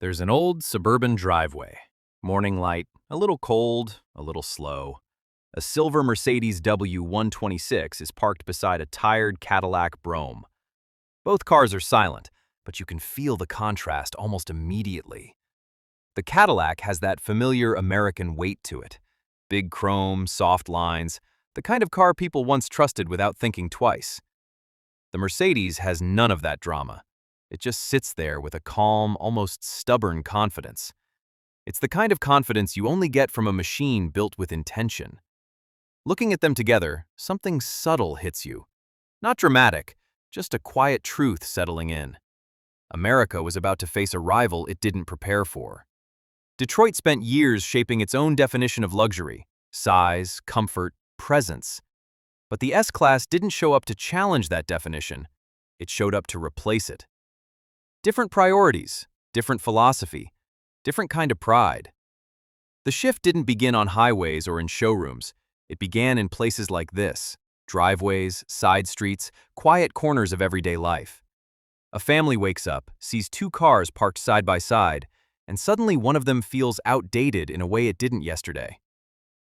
There's an old suburban driveway. Morning light, a little cold, a little slow. A silver Mercedes W126 is parked beside a tired Cadillac Brougham. Both cars are silent, but you can feel the contrast almost immediately. The Cadillac has that familiar American weight to it. Big chrome, soft lines, the kind of car people once trusted without thinking twice. The Mercedes has none of that drama. It just sits there with a calm, almost stubborn confidence. It's the kind of confidence you only get from a machine built with intention. Looking at them together, something subtle hits you. Not dramatic, just a quiet truth settling in. America was about to face a rival it didn't prepare for. Detroit spent years shaping its own definition of luxury: size, comfort, presence. But the S-Class didn't show up to challenge that definition. It showed up to replace it. Different priorities, different philosophy, different kind of pride. The shift didn't begin on highways or in showrooms. It began in places like this: driveways, side streets, quiet corners of everyday life. A family wakes up, sees two cars parked side by side, and suddenly one of them feels outdated in a way it didn't yesterday.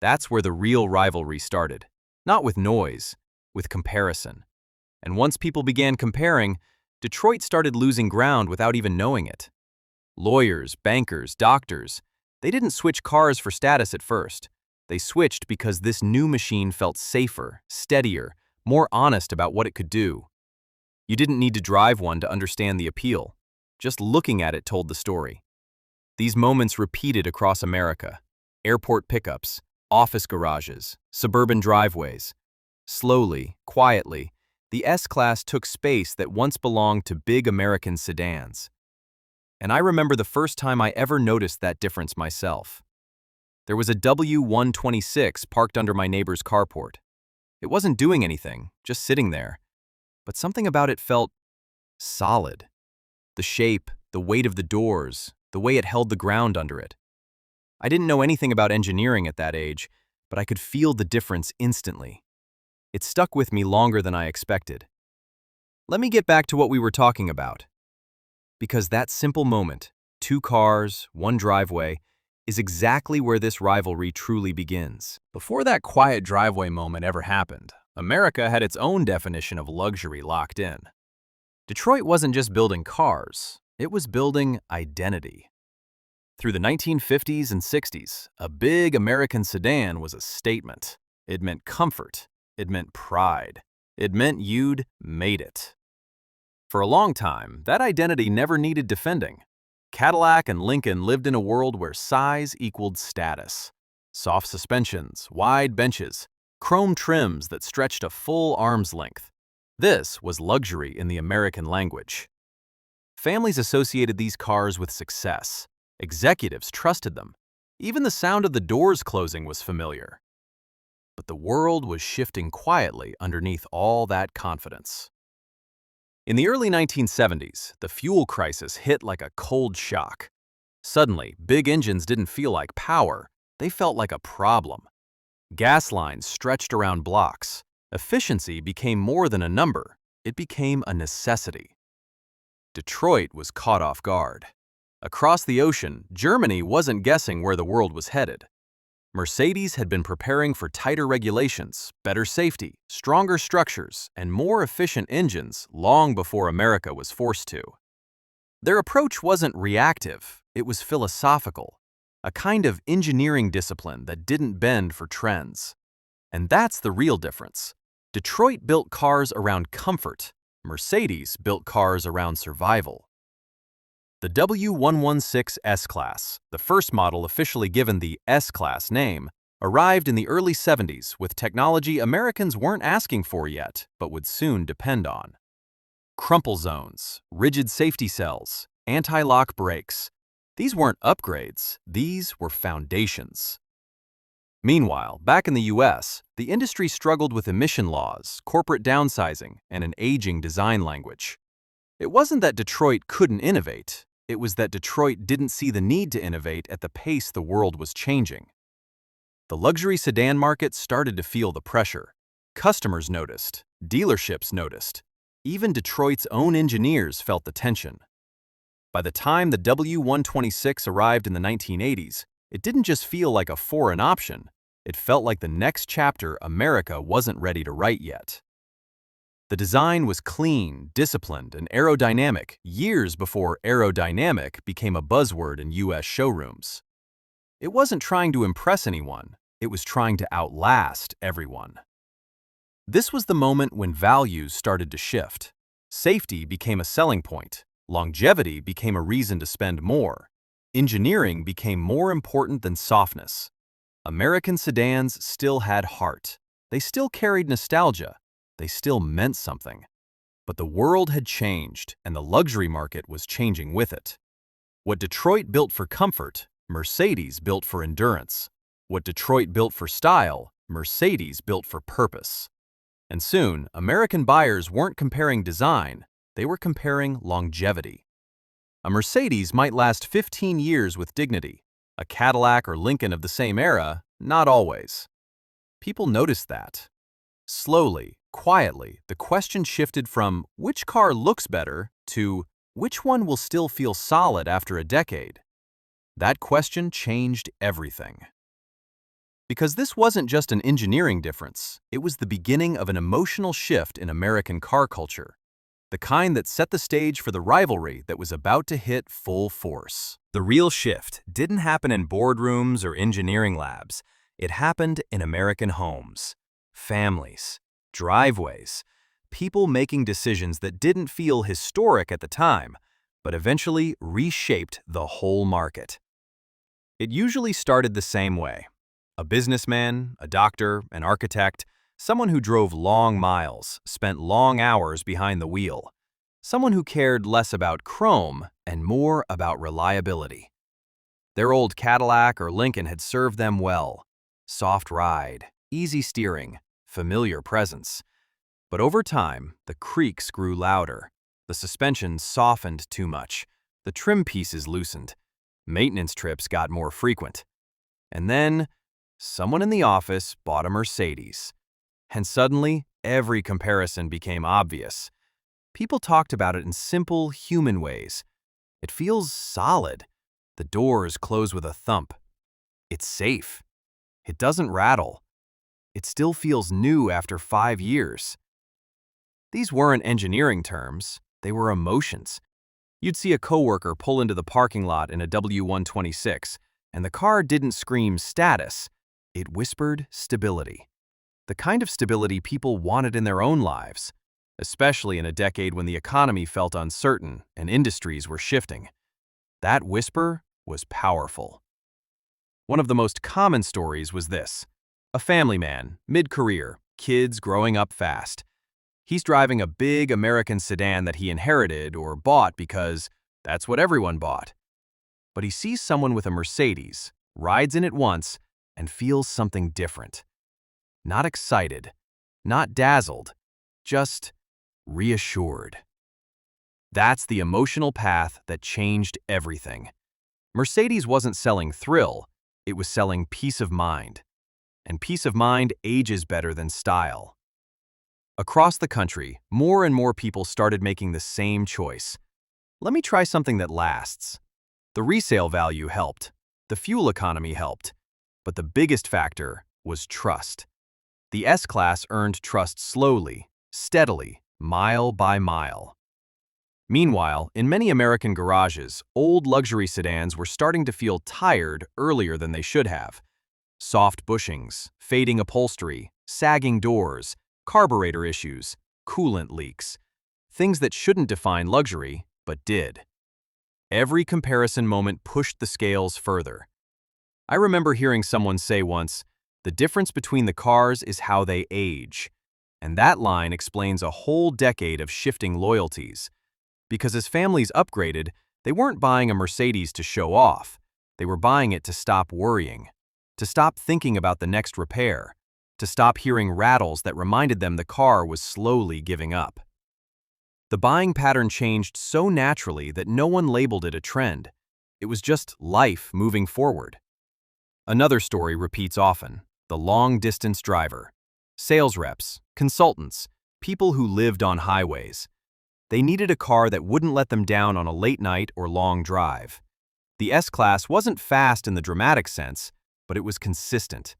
That's where the real rivalry started. Not with noise, with comparison. And once people began comparing, Detroit started losing ground without even knowing it. Lawyers, bankers, doctors, they didn't switch cars for status at first. They switched because this new machine felt safer, steadier, more honest about what it could do. You didn't need to drive one to understand the appeal. Just looking at it told the story. These moments repeated across America: airport pickups, office garages, suburban driveways. Slowly, quietly, the S-Class took space that once belonged to big American sedans. And I remember the first time I ever noticed that difference myself. There was a W126 parked under my neighbor's carport. It wasn't doing anything, just sitting there. But something about it felt solid. The shape, the weight of the doors, the way it held the ground under it. I didn't know anything about engineering at that age, but I could feel the difference instantly. It stuck with me longer than I expected. Let me get back to what we were talking about. Because that simple moment, two cars, one driveway, is exactly where this rivalry truly begins. Before that quiet driveway moment ever happened, America had its own definition of luxury locked in. Detroit wasn't just building cars, it was building identity. Through the 1950s and 60s, a big American sedan was a statement. It meant comfort. It meant pride. It meant you'd made it. For a long time, that identity never needed defending. Cadillac and Lincoln lived in a world where size equaled status. Soft suspensions, wide benches, chrome trims that stretched a full arm's length. This was luxury in the American language. Families associated these cars with success. Executives trusted them. Even the sound of the doors closing was familiar. But the world was shifting quietly underneath all that confidence. In the early 1970s, the fuel crisis hit like a cold shock. Suddenly, big engines didn't feel like power, they felt like a problem. Gas lines stretched around blocks. Efficiency became more than a number, it became a necessity. Detroit was caught off guard. Across the ocean, Germany wasn't guessing where the world was headed. Mercedes had been preparing for tighter regulations, better safety, stronger structures, and more efficient engines long before America was forced to. Their approach wasn't reactive, it was philosophical, a kind of engineering discipline that didn't bend for trends. And that's the real difference. Detroit built cars around comfort, Mercedes built cars around survival. The W116 S-Class, the first model officially given the S-Class name, arrived in the early 70s with technology Americans weren't asking for yet, but would soon depend on. Crumple zones, rigid safety cells, anti-lock brakes. These weren't upgrades, these were foundations. Meanwhile, back in the US, the industry struggled with emission laws, corporate downsizing, and an aging design language. It wasn't that Detroit couldn't innovate, it was that Detroit didn't see the need to innovate at the pace the world was changing. The luxury sedan market started to feel the pressure. Customers noticed, dealerships noticed, even Detroit's own engineers felt the tension. By the time the W126 arrived in the 1980s, it didn't just feel like a foreign option, it felt like the next chapter America wasn't ready to write yet. The design was clean, disciplined, and aerodynamic years before aerodynamic became a buzzword in US showrooms. It wasn't trying to impress anyone, it was trying to outlast everyone. This was the moment when values started to shift. Safety became a selling point, longevity became a reason to spend more, engineering became more important than softness. American sedans still had heart. They still carried nostalgia. They still meant something. But the world had changed, and the luxury market was changing with it. What Detroit built for comfort, Mercedes built for endurance. What Detroit built for style, Mercedes built for purpose. And soon, American buyers weren't comparing design, they were comparing longevity. A Mercedes might last 15 years with dignity. A Cadillac or Lincoln of the same era, not always. People noticed that. Slowly, quietly, the question shifted from which car looks better to which one will still feel solid after a decade. That question changed everything. Because this wasn't just an engineering difference, it was the beginning of an emotional shift in American car culture, the kind that set the stage for the rivalry that was about to hit full force. The real shift didn't happen in boardrooms or engineering labs. It happened in American homes, families, driveways, people making decisions that didn't feel historic at the time, but eventually reshaped the whole market. It usually started the same way. A businessman, a doctor, an architect, someone who drove long miles, spent long hours behind the wheel, someone who cared less about chrome and more about reliability. Their old Cadillac or Lincoln had served them well. Soft ride, easy steering, familiar presence. But over time, the creaks grew louder. The suspension softened too much. The trim pieces loosened. Maintenance trips got more frequent. And then, someone in the office bought a Mercedes. And suddenly, every comparison became obvious. People talked about it in simple, human ways. It feels solid. The doors close with a thump. It's safe. It doesn't rattle. It still feels new after 5 years. These weren't engineering terms, they were emotions. You'd see a coworker pull into the parking lot in a W126, and the car didn't scream status, it whispered stability. The kind of stability people wanted in their own lives, especially in a decade when the economy felt uncertain and industries were shifting. That whisper was powerful. One of the most common stories was this. A family man, mid-career, kids growing up fast. He's driving a big American sedan that he inherited or bought because that's what everyone bought. But he sees someone with a Mercedes, rides in it once, and feels something different. Not excited, not dazzled, just reassured. That's the emotional path that changed everything. Mercedes wasn't selling thrill, it was selling peace of mind. And peace of mind ages better than style. Across the country, more and more people started making the same choice. Let me try something that lasts. The resale value helped, the fuel economy helped, but the biggest factor was trust. The S-Class earned trust slowly, steadily, mile by mile. Meanwhile, in many American garages, old luxury sedans were starting to feel tired earlier than they should have. Soft bushings, fading upholstery, sagging doors, carburetor issues, coolant leaks. Things that shouldn't define luxury, but did. Every comparison moment pushed the scales further. I remember hearing someone say once, "The difference between the cars is how they age." And that line explains a whole decade of shifting loyalties. Because as families upgraded, they weren't buying a Mercedes to show off. They were buying it to stop worrying, to stop thinking about the next repair, to stop hearing rattles that reminded them the car was slowly giving up. The buying pattern changed so naturally that no one labeled it a trend. It was just life moving forward. Another story repeats often: the long-distance driver. Sales reps, consultants, people who lived on highways. They needed a car that wouldn't let them down on a late night or long drive. The S-Class wasn't fast in the dramatic sense, but it was consistent.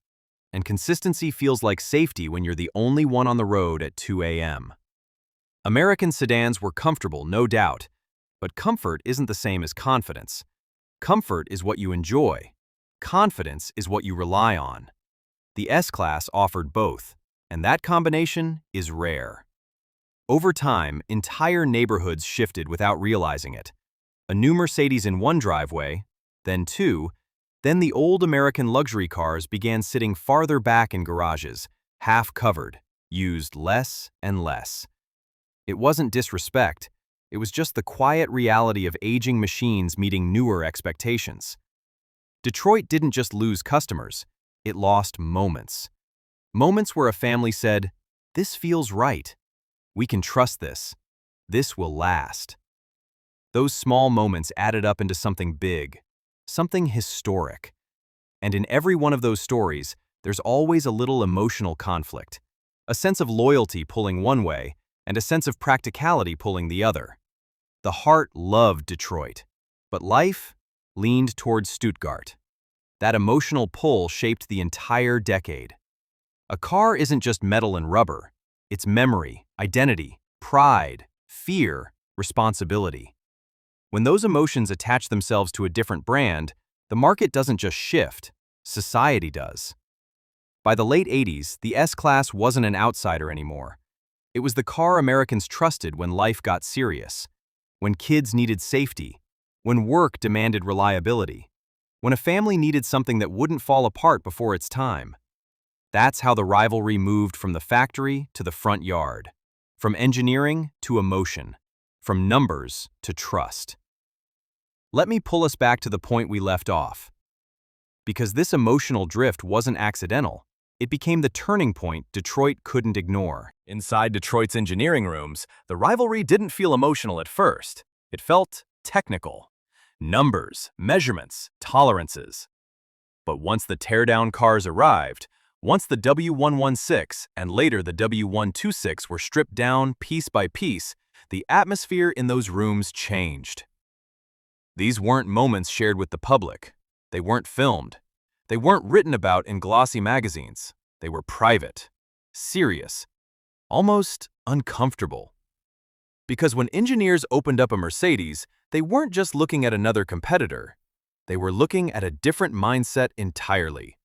And consistency feels like safety when you're the only one on the road at 2 a.m. American sedans were comfortable, no doubt, but comfort isn't the same as confidence. Comfort is what you enjoy. Confidence is what you rely on. The S-Class offered both, and that combination is rare. Over time, entire neighborhoods shifted without realizing it. A new Mercedes in one driveway, then two, then the old American luxury cars began sitting farther back in garages, half-covered, used less and less. It wasn't disrespect, it was just the quiet reality of aging machines meeting newer expectations. Detroit didn't just lose customers, it lost moments. Moments where a family said, "This feels right. We can trust this. This will last." Those small moments added up into something big, something historic. And in every one of those stories, there's always a little emotional conflict, a sense of loyalty pulling one way and a sense of practicality pulling the other. The heart loved Detroit, but life leaned towards Stuttgart. That emotional pull shaped the entire decade. A car isn't just metal and rubber, it's memory, identity, pride, fear, responsibility. When those emotions attach themselves to a different brand, the market doesn't just shift, society does. By the late 80s, the S-Class wasn't an outsider anymore. It was the car Americans trusted when life got serious, when kids needed safety, when work demanded reliability, when a family needed something that wouldn't fall apart before its time. That's how the rivalry moved from the factory to the front yard, from engineering to emotion, from numbers to trust. Let me pull us back to the point we left off. Because this emotional drift wasn't accidental, it became the turning point Detroit couldn't ignore. Inside Detroit's engineering rooms, the rivalry didn't feel emotional at first. It felt technical. Numbers, measurements, tolerances. But once the teardown cars arrived, once the W116 and later the W126 were stripped down piece by piece, the atmosphere in those rooms changed. These weren't moments shared with the public. They weren't filmed. They weren't written about in glossy magazines. They were private, serious, almost uncomfortable. Because when engineers opened up a Mercedes, they weren't just looking at another competitor. They were looking at a different mindset entirely.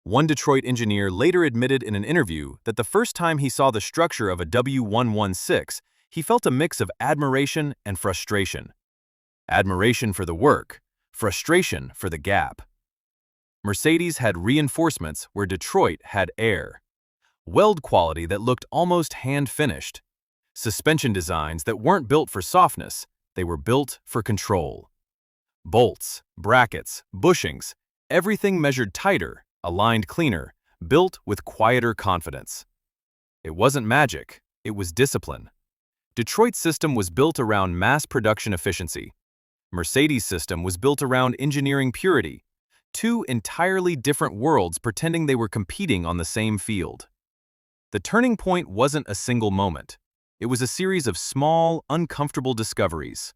One Detroit engineer later admitted in an interview that the first time he saw the structure of a W116, he felt a mix of admiration and frustration. Admiration for the work, frustration for the gap. Mercedes had reinforcements where Detroit had air. Weld quality that looked almost hand-finished. Suspension designs that weren't built for softness, they were built for control. Bolts, brackets, bushings, everything measured tighter, aligned cleaner, built with quieter confidence. It wasn't magic, it was discipline. Detroit's system was built around mass production efficiency. Mercedes' system was built around engineering purity. Two entirely different worlds pretending they were competing on the same field. The turning point wasn't a single moment. It was a series of small, uncomfortable discoveries.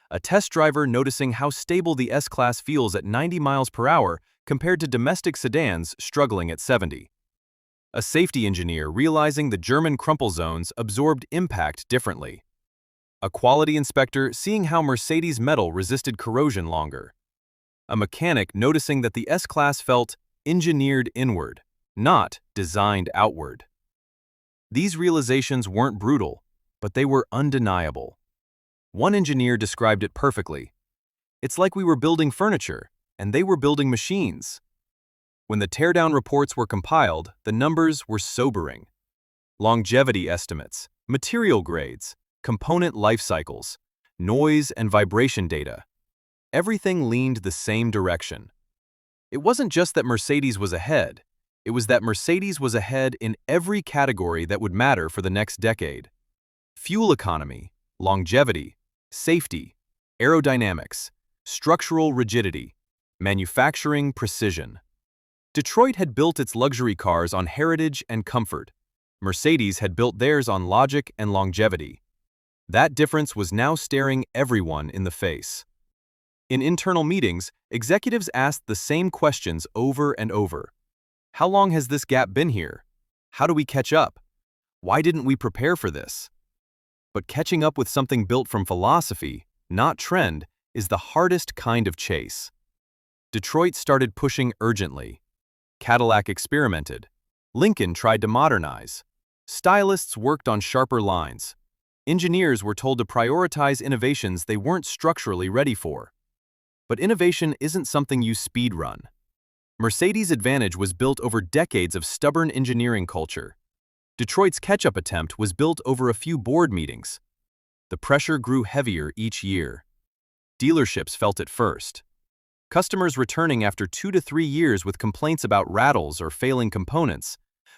A test driver noticing how stable the S-Class feels at 90 miles per hour compared to domestic sedans struggling at 70. A safety engineer realizing the German crumple zones absorbed impact differently. A quality inspector seeing how Mercedes metal resisted corrosion longer. A mechanic noticing that the S-Class felt engineered inward, not designed outward. These realizations weren't brutal, but they were undeniable. One engineer described it perfectly. It's like we were building furniture, and they were building machines. When the teardown reports were compiled, the numbers were sobering. Longevity estimates, material grades, component life cycles, noise and vibration data. Everything leaned the same direction. It wasn't just that Mercedes was ahead. It was that Mercedes was ahead in every category that would matter for the next decade. Fuel economy, longevity, safety, aerodynamics, structural rigidity, manufacturing precision. Detroit had built its luxury cars on heritage and comfort. Mercedes had built theirs on logic and longevity. That difference was now staring everyone in the face. In internal meetings, executives asked the same questions over and over. How long has this gap been here? How do we catch up? Why didn't we prepare for this? But catching up with something built from philosophy, not trend, is the hardest kind of chase. Detroit started pushing urgently. Cadillac experimented. Lincoln tried to modernize. Stylists worked on sharper lines. Engineers were told to prioritize innovations they weren't structurally ready for. But innovation isn't something you speed run. Mercedes' advantage was built over decades of stubborn engineering culture. Detroit's catch-up attempt was built over a few board meetings. The pressure grew heavier each year. Dealerships felt it first. Customers returning after 2 to 3 years with complaints about rattles or failing components,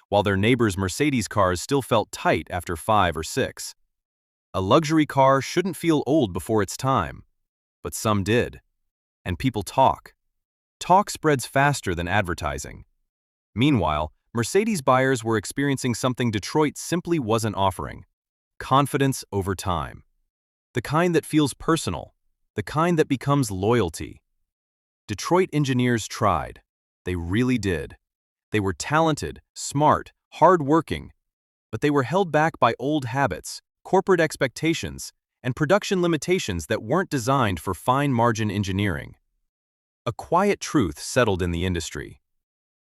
while their neighbors' Mercedes cars still felt tight after 5 or 6. A luxury car shouldn't feel old before its time, but some did. And people talk. Talk spreads faster than advertising. Meanwhile, Mercedes buyers were experiencing something Detroit simply wasn't offering: confidence over time. The kind that feels personal, the kind that becomes loyalty. Detroit engineers tried. They really did. They were talented, smart, hard-working, but they were held back by old habits, corporate expectations, and production limitations that weren't designed for fine-margin engineering. A quiet truth settled in the industry.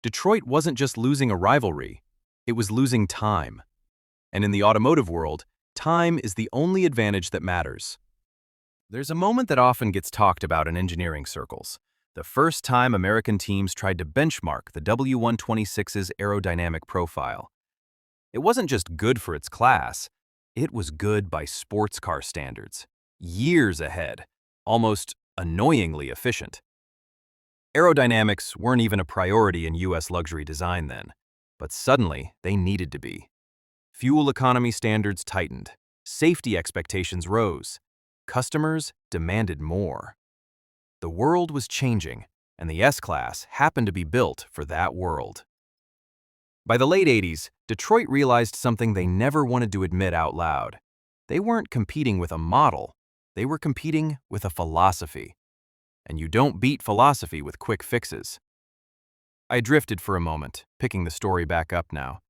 Detroit wasn't just losing a rivalry, it was losing time. And in the automotive world, time is the only advantage that matters. There's a moment that often gets talked about in engineering circles: the first time American teams tried to benchmark the W126's aerodynamic profile. It wasn't just good for its class, it was good by sports car standards. Years ahead, almost annoyingly efficient. Aerodynamics weren't even a priority in US luxury design then, but suddenly they needed to be. Fuel economy standards tightened, safety expectations rose, customers demanded more. The world was changing, and the S-Class happened to be built for that world. By the late 80s, Detroit realized something they never wanted to admit out loud. They weren't competing with a model, they were competing with a philosophy. And you don't beat philosophy with quick fixes. I drifted for a moment, picking the story back up now,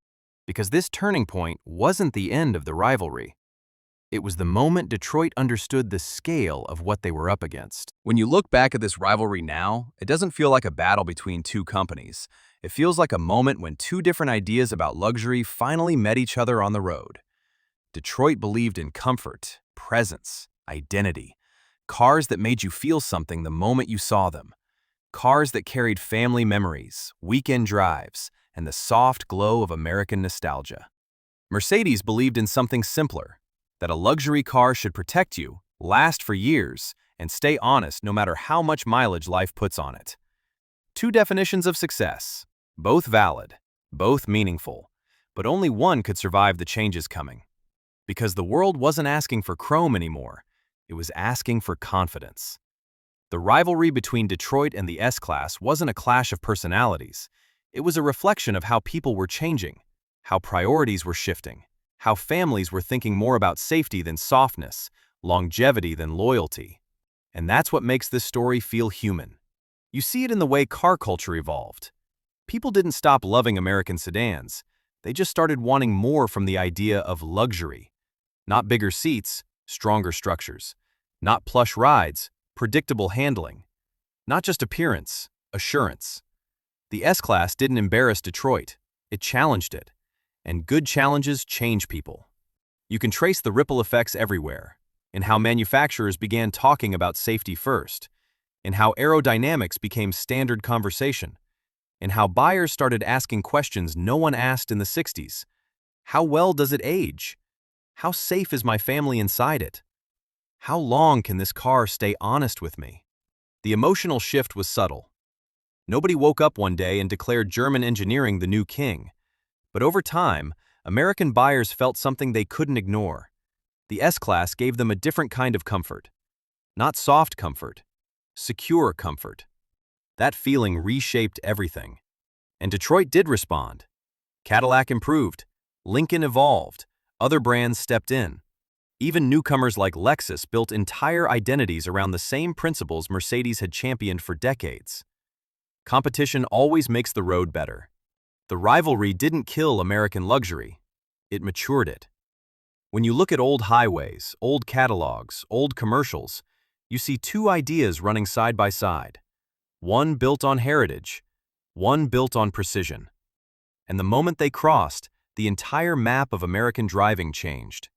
because this turning point wasn't the end of the rivalry. It was the moment Detroit understood the scale of what they were up against. When you look back at this rivalry now, it doesn't feel like a battle between two companies. It feels like a moment when two different ideas about luxury finally met each other on the road. Detroit believed in comfort, presence, identity. Cars that made you feel something the moment you saw them. Cars that carried family memories, weekend drives, and the soft glow of American nostalgia. Mercedes believed in something simpler: that a luxury car should protect you, last for years, and stay honest no matter how much mileage life puts on it. Two definitions of success, both valid, both meaningful, but only one could survive the changes coming. Because the world wasn't asking for chrome anymore, it was asking for confidence. The rivalry between Detroit and the S-Class wasn't a clash of personalities. It was a reflection of how people were changing, how priorities were shifting, how families were thinking more about safety than softness, longevity than loyalty. And that's what makes this story feel human. You see it in the way car culture evolved. People didn't stop loving American sedans. They just started wanting more from the idea of luxury. Not bigger seats, stronger structures. Not plush rides, predictable handling. Not just appearance, assurance. The S-Class didn't embarrass Detroit. It challenged it. And good challenges change people. You can trace the ripple effects everywhere, in how manufacturers began talking about safety first, in how aerodynamics became standard conversation, in how buyers started asking questions no one asked in the 60s. How well does it age? How safe is my family inside it? How long can this car stay honest with me? The emotional shift was subtle. Nobody woke up one day and declared German engineering the new king. But over time, American buyers felt something they couldn't ignore. The S-Class gave them a different kind of comfort. Not soft comfort, secure comfort. That feeling reshaped everything. And Detroit did respond. Cadillac improved. Lincoln evolved. Other brands stepped in. Even newcomers like Lexus built entire identities around the same principles Mercedes had championed for decades. Competition always makes the road better. The rivalry didn't kill American luxury, it matured it. When you look at old highways, old catalogs, old commercials, you see two ideas running side by side. One built on heritage, one built on precision. And the moment they crossed, the entire map of American driving changed.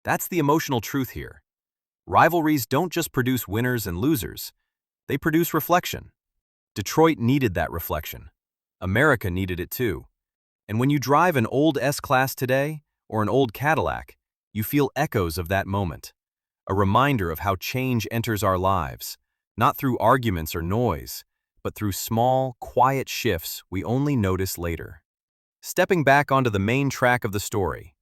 That's the emotional truth here. Rivalries don't just produce winners and losers, they produce reflection. Detroit needed that reflection. America needed it too. And when you drive an old S-Class today, or an old Cadillac, you feel echoes of that moment. A reminder of how change enters our lives, not through arguments or noise, but through small, quiet shifts we only notice later. Stepping back onto the main track of the story,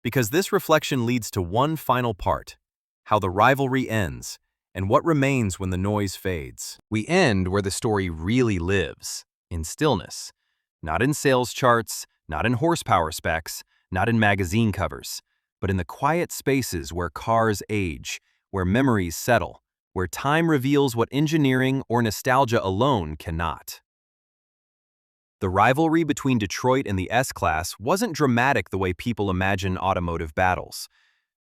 because this reflection leads to one final part, how the rivalry ends, and what remains when the noise fades. We end where the story really lives, in stillness. Not in sales charts, not in horsepower specs, not in magazine covers, but in the quiet spaces where cars age, where memories settle, where time reveals what engineering or nostalgia alone cannot. The rivalry between Detroit and the S-Class wasn't dramatic the way people imagine automotive battles.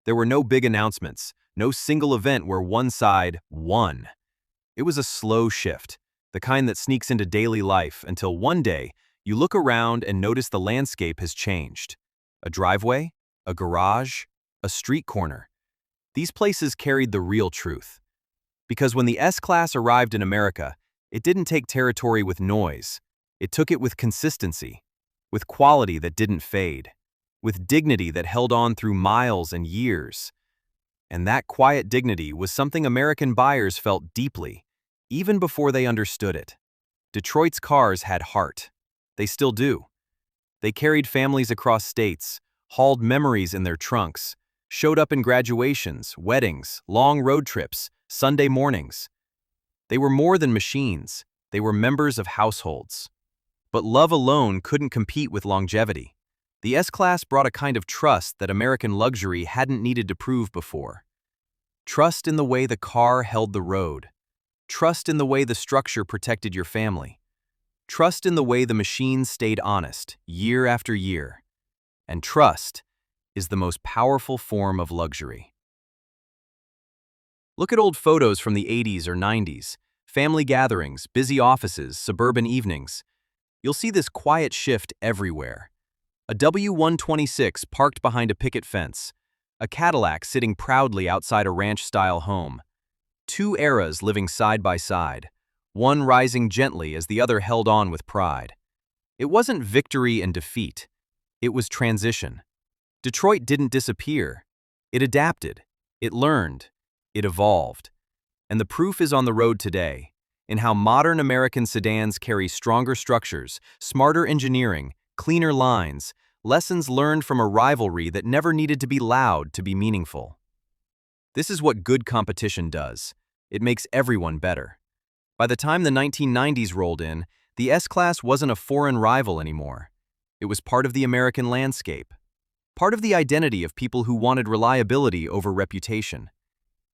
There were no big announcements, no single event where one side won. It was a slow shift, the kind that sneaks into daily life until one day you look around and notice the landscape has changed. A driveway, a garage, a street corner. These places carried the real truth. Because when the S-Class arrived in America, it didn't take territory with noise. It took it with consistency, with quality that didn't fade, with dignity that held on through miles and years. And that quiet dignity was something American buyers felt deeply, even before they understood it. Detroit's cars had heart. They still do. They carried families across states, hauled memories in their trunks, showed up in graduations, weddings, long road trips, Sunday mornings. They were more than machines. They were members of households. But love alone couldn't compete with longevity. The S-Class brought a kind of trust that American luxury hadn't needed to prove before. Trust in the way the car held the road. Trust in the way the structure protected your family. Trust in the way the machine stayed honest, year after year. And trust is the most powerful form of luxury. Look at old photos from the 80s or 90s, family gatherings, busy offices, suburban evenings. You'll see this quiet shift everywhere. A W126 parked behind a picket fence, a Cadillac sitting proudly outside a ranch-style home. Two eras living side by side, one rising gently as the other held on with pride. It wasn't victory and defeat. It was transition. Detroit didn't disappear. It adapted. It learned. It evolved. And the proof is on the road today, in how modern American sedans carry stronger structures, smarter engineering, cleaner lines, lessons learned from a rivalry that never needed to be loud to be meaningful. This is what good competition does. It makes everyone better. By the time the 1990s rolled in, the S-Class wasn't a foreign rival anymore. It was part of the American landscape, part of the identity of people who wanted reliability over reputation.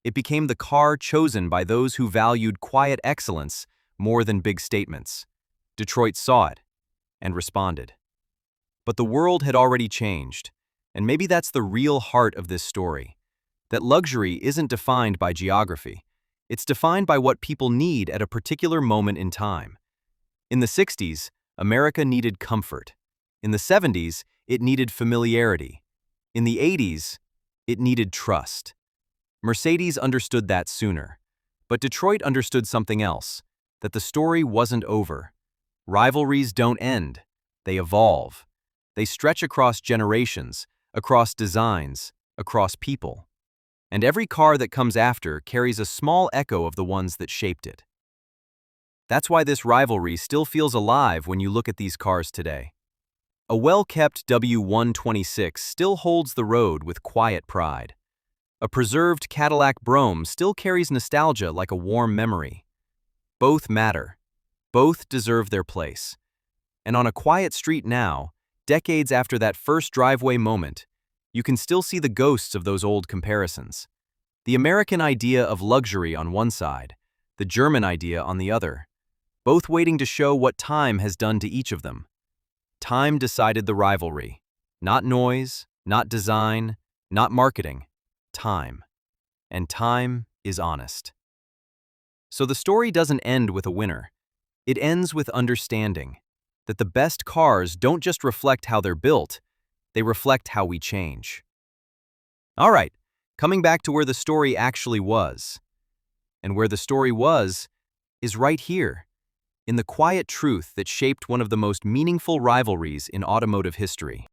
It became the car chosen by those who valued quiet excellence more than big statements. Detroit saw it and responded. But the world had already changed, and maybe that's the real heart of this story, that luxury isn't defined by geography. It's defined by what people need at a particular moment in time. In the 60s, America needed comfort. In the 70s, it needed familiarity. In the 80s, it needed trust. Mercedes understood that sooner, but Detroit understood something else, that the story wasn't over. Rivalries don't end, they evolve. They stretch across generations, across designs, across people. And every car that comes after carries a small echo of the ones that shaped it. That's why this rivalry still feels alive when you look at these cars today. A well-kept W126 still holds the road with quiet pride. A preserved Cadillac Brougham still carries nostalgia like a warm memory. Both matter. Both deserve their place. And on a quiet street now, decades after that first driveway moment, you can still see the ghosts of those old comparisons. The American idea of luxury on one side, the German idea on the other, both waiting to show what time has done to each of them. Time decided the rivalry. Not noise, not design, not marketing. Time. And time is honest. So the story doesn't end with a winner. It ends with understanding that the best cars don't just reflect how they're built, they reflect how we change. All right, coming back to where the story actually was. And where the story was is right here, in the quiet truth that shaped one of the most meaningful rivalries in automotive history.